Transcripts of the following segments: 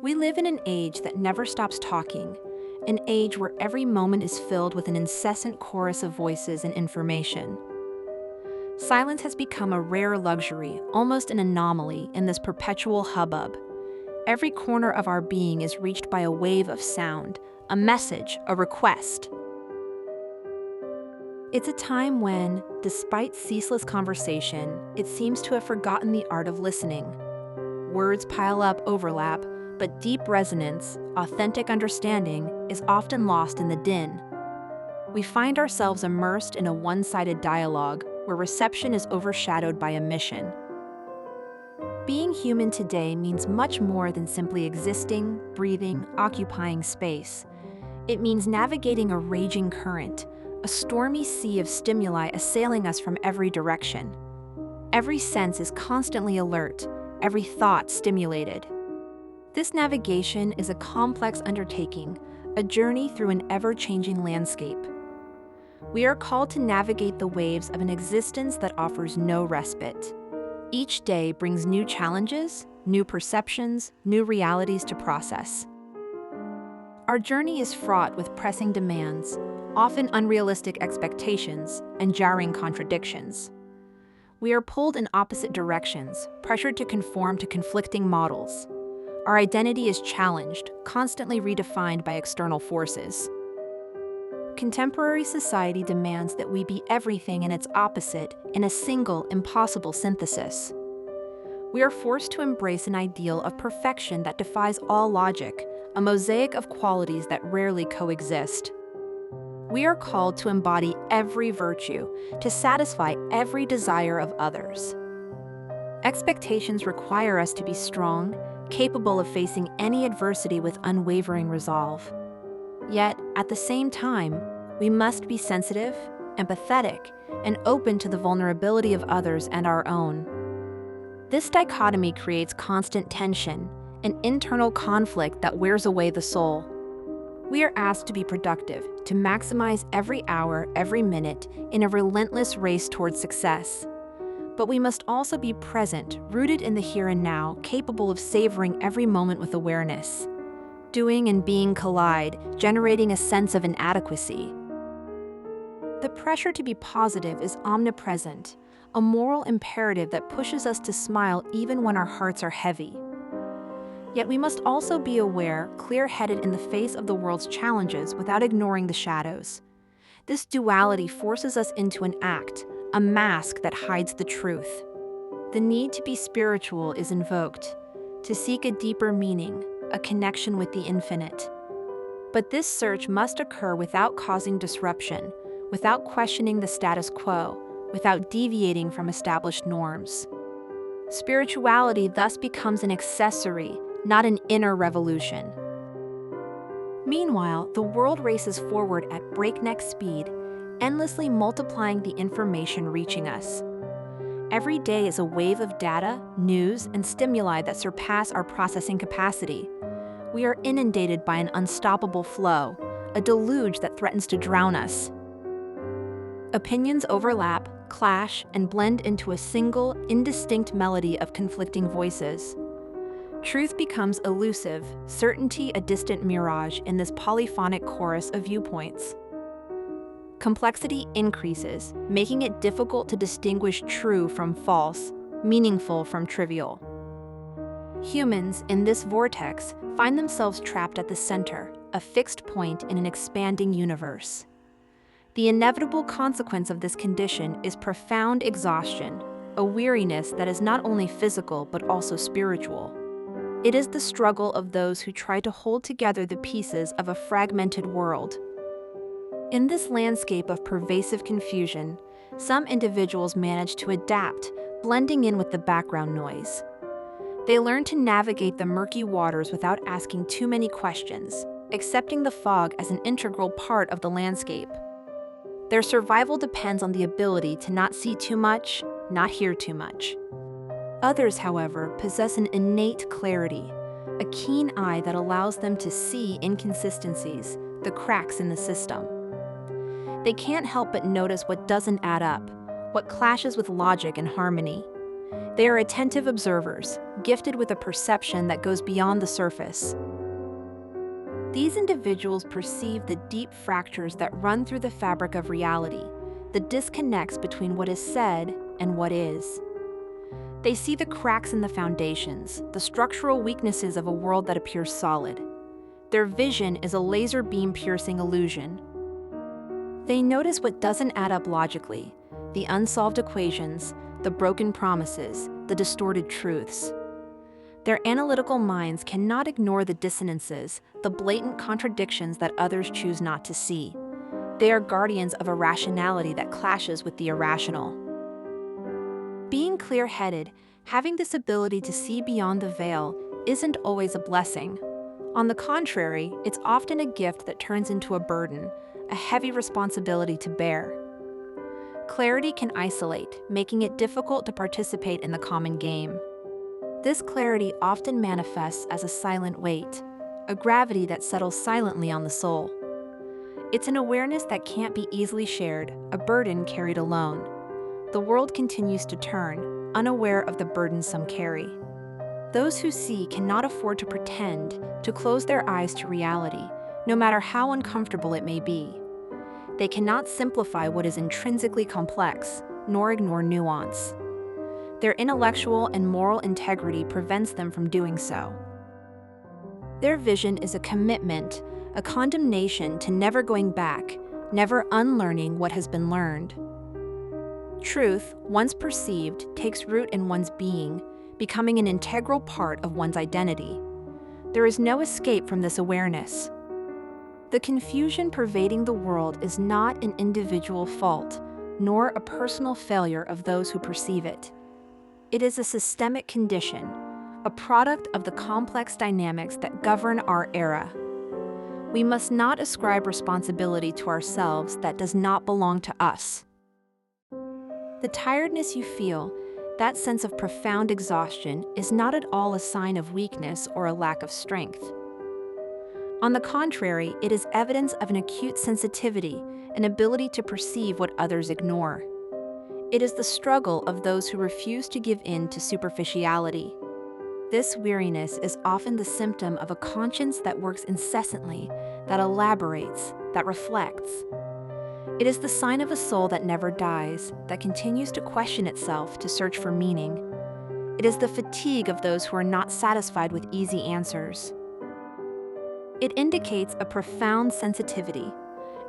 We live in an age that never stops talking, an age where every moment is filled with an incessant chorus of voices and information. Silence has become a rare luxury, almost an anomaly in this perpetual hubbub. Every corner of our being is reached by a wave of sound, a message, a request. It's a time when, despite ceaseless conversation, it seems to have forgotten the art of listening. Words pile up, overlap, but deep resonance, authentic understanding, is often lost in the din. We find ourselves immersed in a one-sided dialogue where reception is overshadowed by omission. Being human today means much more than simply existing, breathing, occupying space. It means navigating a raging current, a stormy sea of stimuli assailing us from every direction. Every sense is constantly alert, every thought stimulated. This navigation is a complex undertaking, a journey through an ever-changing landscape. We are called to navigate the waves of an existence that offers no respite. Each day brings new challenges, new perceptions, new realities to process. Our journey is fraught with pressing demands, often unrealistic expectations, and jarring contradictions. We are pulled in opposite directions, pressured to conform to conflicting models. Our identity is challenged, constantly redefined by external forces. Contemporary society demands that we be everything and its opposite in a single, impossible synthesis. We are forced to embrace an ideal of perfection that defies all logic, a mosaic of qualities that rarely coexist. We are called to embody every virtue, to satisfy every desire of others. Expectations require us to be strong, capable of facing any adversity with unwavering resolve. Yet, at the same time, we must be sensitive, empathetic, and open to the vulnerability of others and our own. This dichotomy creates constant tension, an internal conflict that wears away the soul. We are asked to be productive, to maximize every hour, every minute, in a relentless race towards success. But we must also be present, rooted in the here and now, capable of savoring every moment with awareness. Doing and being collide, generating a sense of inadequacy. The pressure to be positive is omnipresent, a moral imperative that pushes us to smile even when our hearts are heavy. Yet we must also be aware, clear-headed in the face of the world's challenges without ignoring the shadows. This duality forces us into an act, a mask that hides the truth. The need to be spiritual is invoked, to seek a deeper meaning, a connection with the infinite. But this search must occur without causing disruption, without questioning the status quo, without deviating from established norms. Spirituality thus becomes an accessory, not an inner revolution. Meanwhile, the world races forward at breakneck speed, endlessly multiplying the information reaching us. Every day is a wave of data, news, and stimuli that surpass our processing capacity. We are inundated by an unstoppable flow, a deluge that threatens to drown us. Opinions overlap, clash, and blend into a single, indistinct melody of conflicting voices. Truth becomes elusive, certainty a distant mirage in this polyphonic chorus of viewpoints. Complexity increases, making it difficult to distinguish true from false, meaningful from trivial. Humans, in this vortex, find themselves trapped at the center, a fixed point in an expanding universe. The inevitable consequence of this condition is profound exhaustion, a weariness that is not only physical but also spiritual. It is the struggle of those who try to hold together the pieces of a fragmented world. In this landscape of pervasive confusion, some individuals manage to adapt, blending in with the background noise. They learn to navigate the murky waters without asking too many questions, accepting the fog as an integral part of the landscape. Their survival depends on the ability to not see too much, not hear too much. Others, however, possess an innate clarity, a keen eye that allows them to see inconsistencies, the cracks in the system. They can't help but notice what doesn't add up, what clashes with logic and harmony. They are attentive observers, gifted with a perception that goes beyond the surface. These individuals perceive the deep fractures that run through the fabric of reality, the disconnects between what is said and what is. They see the cracks in the foundations, the structural weaknesses of a world that appears solid. Their vision is a laser beam-piercing illusion. They notice what doesn't add up logically, the unsolved equations, the broken promises, the distorted truths. Their analytical minds cannot ignore the dissonances, the blatant contradictions that others choose not to see. They are guardians of a rationality that clashes with the irrational. Being clear-headed, having this ability to see beyond the veil, isn't always a blessing. On the contrary, it's often a gift that turns into a burden, a heavy responsibility to bear. Clarity can isolate, making it difficult to participate in the common game. This clarity often manifests as a silent weight, a gravity that settles silently on the soul. It's an awareness that can't be easily shared, a burden carried alone. The world continues to turn, unaware of the burden some carry. Those who see cannot afford to pretend, to close their eyes to reality, no matter how uncomfortable it may be. They cannot simplify what is intrinsically complex, nor ignore nuance. Their intellectual and moral integrity prevents them from doing so. Their vision is a commitment, a condemnation to never going back, never unlearning what has been learned. Truth, once perceived, takes root in one's being, becoming an integral part of one's identity. There is no escape from this awareness. The confusion pervading the world is not an individual fault, nor a personal failure of those who perceive it. It is a systemic condition, a product of the complex dynamics that govern our era. We must not ascribe responsibility to ourselves that does not belong to us. The tiredness you feel, that sense of profound exhaustion, is not at all a sign of weakness or a lack of strength. On the contrary, it is evidence of an acute sensitivity, an ability to perceive what others ignore. It is the struggle of those who refuse to give in to superficiality. This weariness is often the symptom of a conscience that works incessantly, that elaborates, that reflects. It is the sign of a soul that never dies, that continues to question itself to search for meaning. It is the fatigue of those who are not satisfied with easy answers. It indicates a profound sensitivity,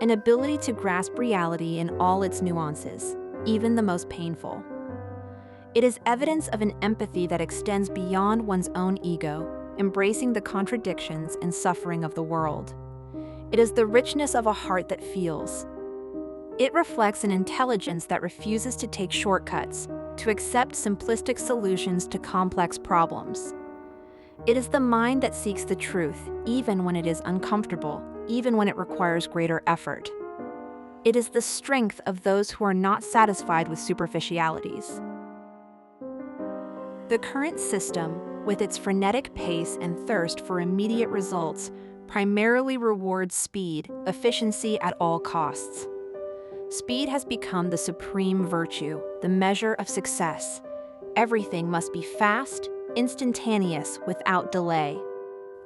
an ability to grasp reality in all its nuances, even the most painful. It is evidence of an empathy that extends beyond one's own ego, embracing the contradictions and suffering of the world. It is the richness of a heart that feels. It reflects an intelligence that refuses to take shortcuts, to accept simplistic solutions to complex problems. It is the mind that seeks the truth, even when it is uncomfortable, even when it requires greater effort. It is the strength of those who are not satisfied with superficialities. The current system, with its frenetic pace and thirst for immediate results, primarily rewards speed, efficiency at all costs. Speed has become the supreme virtue, the measure of success. Everything must be fast, instantaneous, without delay.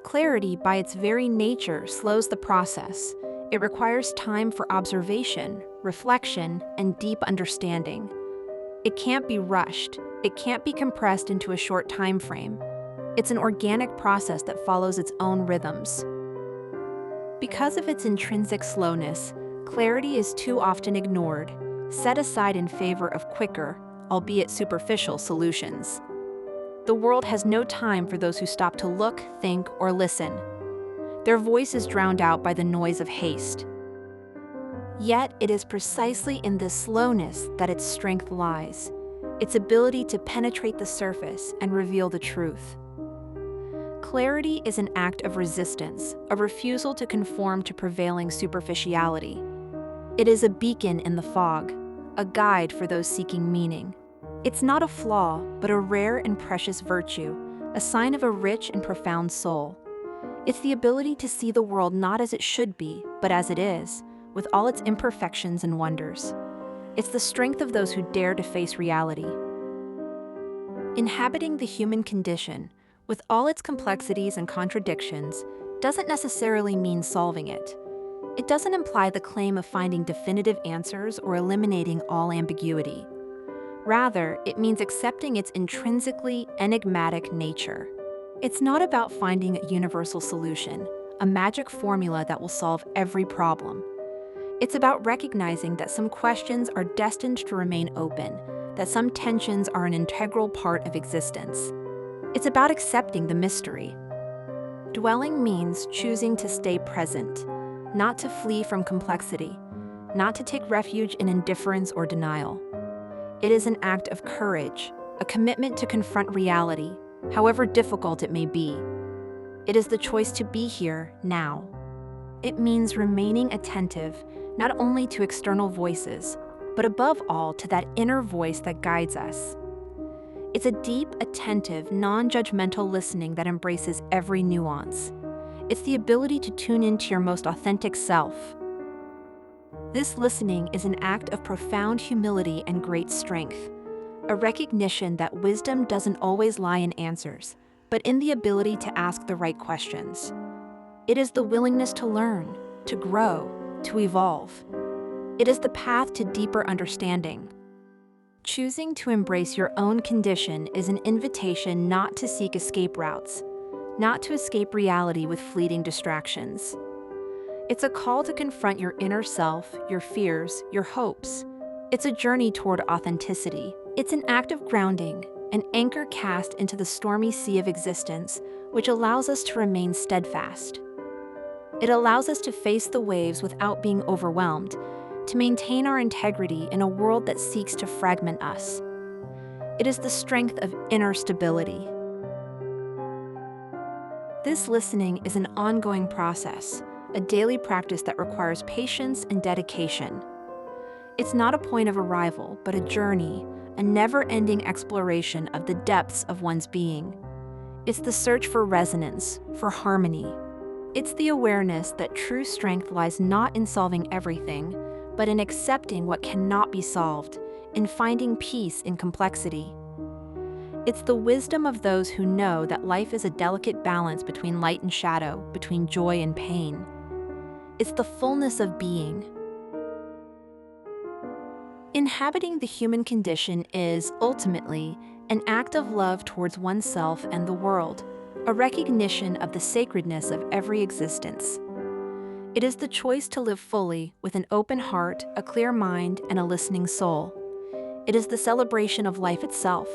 Clarity, by its very nature, slows the process. It requires time for observation, reflection, and deep understanding. It can't be rushed. It can't be compressed into a short time frame. It's an organic process that follows its own rhythms. Because of its intrinsic slowness, clarity is too often ignored, set aside in favor of quicker, albeit superficial, solutions. The world has no time for those who stop to look, think, or listen. Their voice is drowned out by the noise of haste. Yet it is precisely in this slowness that its strength lies, its ability to penetrate the surface and reveal the truth. Clarity is an act of resistance, a refusal to conform to prevailing superficiality. It is a beacon in the fog, a guide for those seeking meaning. It's not a flaw, but a rare and precious virtue, a sign of a rich and profound soul. It's the ability to see the world not as it should be, but as it is, with all its imperfections and wonders. It's the strength of those who dare to face reality. Inhabiting the human condition, with all its complexities and contradictions, doesn't necessarily mean solving it. It doesn't imply the claim of finding definitive answers or eliminating all ambiguity. Rather, it means accepting its intrinsically enigmatic nature. It's not about finding a universal solution, a magic formula that will solve every problem. It's about recognizing that some questions are destined to remain open, that some tensions are an integral part of existence. It's about accepting the mystery. Dwelling means choosing to stay present, not to flee from complexity, not to take refuge in indifference or denial. It is an act of courage, a commitment to confront reality, however difficult it may be. It is the choice to be here, now. It means remaining attentive, not only to external voices, but above all to that inner voice that guides us. It's a deep, attentive, non-judgmental listening that embraces every nuance. It's the ability to tune into your most authentic self. This listening is an act of profound humility and great strength, a recognition that wisdom doesn't always lie in answers, but in the ability to ask the right questions. It is the willingness to learn, to grow, to evolve. It is the path to deeper understanding. Choosing to embrace your own condition is an invitation not to seek escape routes, not to escape reality with fleeting distractions. It's a call to confront your inner self, your fears, your hopes. It's a journey toward authenticity. It's an act of grounding, an anchor cast into the stormy sea of existence, which allows us to remain steadfast. It allows us to face the waves without being overwhelmed, to maintain our integrity in a world that seeks to fragment us. It is the strength of inner stability. This listening is an ongoing process, a daily practice that requires patience and dedication. It's not a point of arrival, but a journey, a never-ending exploration of the depths of one's being. It's the search for resonance, for harmony. It's the awareness that true strength lies not in solving everything, but in accepting what cannot be solved, in finding peace in complexity. It's the wisdom of those who know that life is a delicate balance between light and shadow, between joy and pain. It's the fullness of being. Inhabiting the human condition is, ultimately, an act of love towards oneself and the world, a recognition of the sacredness of every existence. It is the choice to live fully, with an open heart, a clear mind, and a listening soul. It is the celebration of life itself,